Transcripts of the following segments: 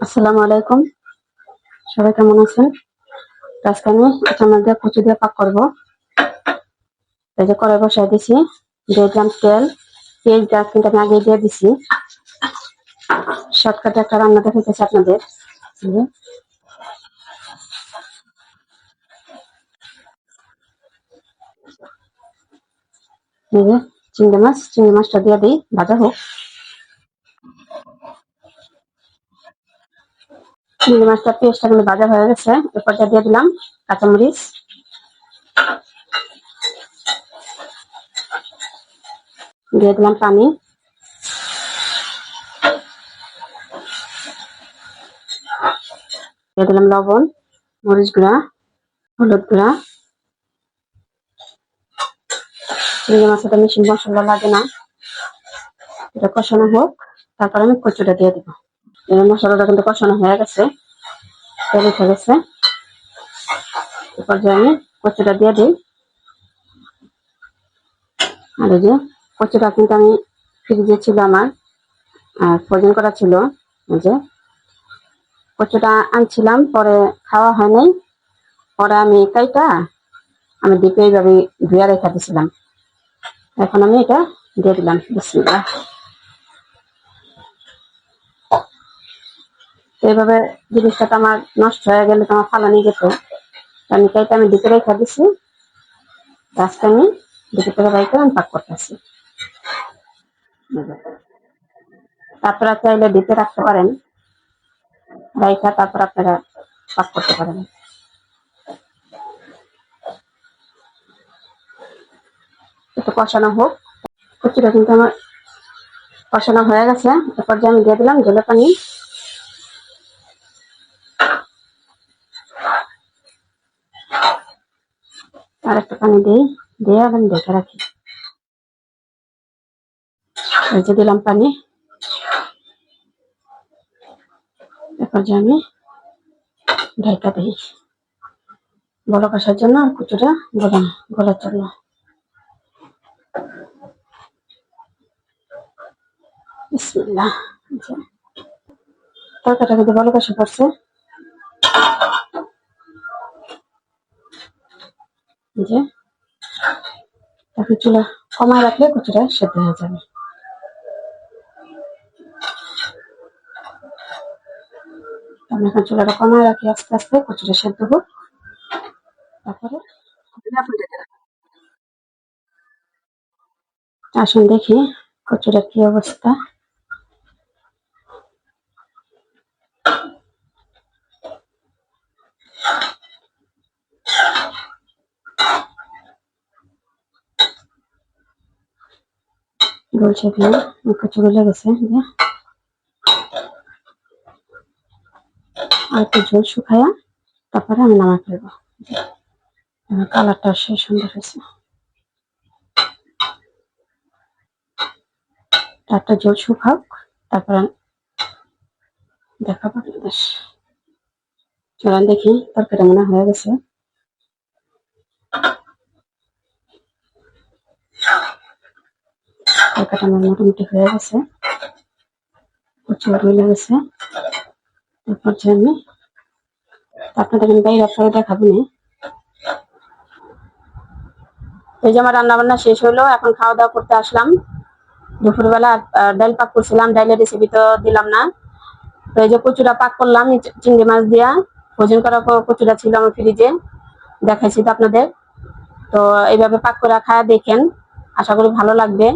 আসসালামু আলাইকুম, সবাই কেমন আছেন? আজকে আমি চানা দিয়ে কচু দিয়ে পাক করবো। এই যে কড়াই বসাই দিছি, দিয়ে দিলাম তেল। পেঁয়াজটা কিন্তু আমি আগে দিয়ে দিছি। শর্টকাটে একটা রান্না দেখাইতেছি আপনাদের। চিংড়ি মাছটা দিয়ে দিই, ভাজা হোক। চিংড়ি মাছটা পেঁয়াজটা কিন্তু ভাজা হয়ে গেছে, এরপরটা দিয়ে দিলাম কাঁচামরিচ, দিয়ে দিলাম পানি, দিয়ে দিলাম লবণ, মরিচ গুঁড়া, হলুদ গুঁড়া। চিংড়ি মাছটা বেশি মশলা লাগে না, এটা কষানো হোক, তারপর আমি কচুটা দিয়ে দিব। মশলাটা কিন্তু কষানো হয়ে গেছে, তেল উঠে গেছে। এরপর যে আমি কচুটা দিয়ে দিই। আর এই যে কচুটা কিন্তু আমি ফ্রিজে ছিল আমার, ফ্রোজেন করা ছিল। এই যে কচুটা আনছিলাম, পরে খাওয়া হয় নাই, পরে আমি কাইটা আমি ডিপে এইভাবে ধুয়ে রেখে দিয়েছিলাম। এখন আমি এটা দিয়ে দিলাম। বিসমিল্লাহ। এইভাবে জিনিসটা তো আমার নষ্ট হয়ে গেলে তো আমার ফালানি যেত, আমি কাইটা আমি ডিপে রেখে দিছি। গাছটা আমি ডিপে থেকে রাইখে আমি পাক করতেছি। তারপরে চাইলে ডিপে রাখতে পারেন, রাইখা তারপর আপনারা পাক করতে পারেন। একটু কষানো হোক। কচুটা কিন্তু আমার কষানো হয়ে গেছে, এরপর যে আমি দিয়ে দিলাম জলে পানি। আর একটু পানি দিই, দিয়ে আমি দেখে রাখি। এই যে দিলাম পানি, এরপর যে আমি ঢাকা দিই বড় কষার জন্য, আর কচুটা গলার জন্য। বিসমিল্লাহ। তরকারিটা কিন্তু ভালো কষা পড়ছে। যে এখন চুলা কমায় রাখলে কচুটা সেদ্ধ হয়ে যাবে। আমি এখন চুলাটা কমায় রাখি, আস্তে আস্তে কচুটা সেদ্ধ হোক, তারপরে আসুন দেখি কচুটা কি অবস্থা। গলছে দিয়ে কচুগুলো গেছে, আর একটু ঝোল শুকায়া তারপরে আমি নামা ফেলবো। কালারটা সেই সুন্দর হয়েছে। একটা ঝোল শুকাক, তারপরে দেখাবো আপনাদের। চলেন দেখি, তরকারি মনে হয়ে গেছে। তরকারিটা আমার মোটামুটি হয়ে গেছে, কচু রয়ে গেছে। তারপর যে আমি আপনাদের আমি বাইরে আপনারা দেখাবো না। এই যে আমার রান্না বান্না শেষ হলো, এখন খাওয়া দাওয়া করতে আসলাম। দুপুরবেলা ডাল পাক করছিলাম, ডালের রেসিপি তো দিলাম না। তো এই যে কচুটা পাক করলাম চিংড়ি মাছ দিয়া, ভোজন করা কচুটা ছিল আমার ফ্রিজে, দেখাইছি তো আপনাদের। তো এইভাবে পাক করে খায়া দেখেন, আশা করি ভালো লাগবে।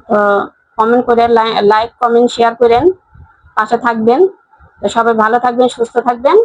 তো কমেন্ট করে, লাইক কমেন্ট শেয়ার করেন, পাশে থাকবেন। তো সবাই ভালো থাকবেন, সুস্থ থাকবেন।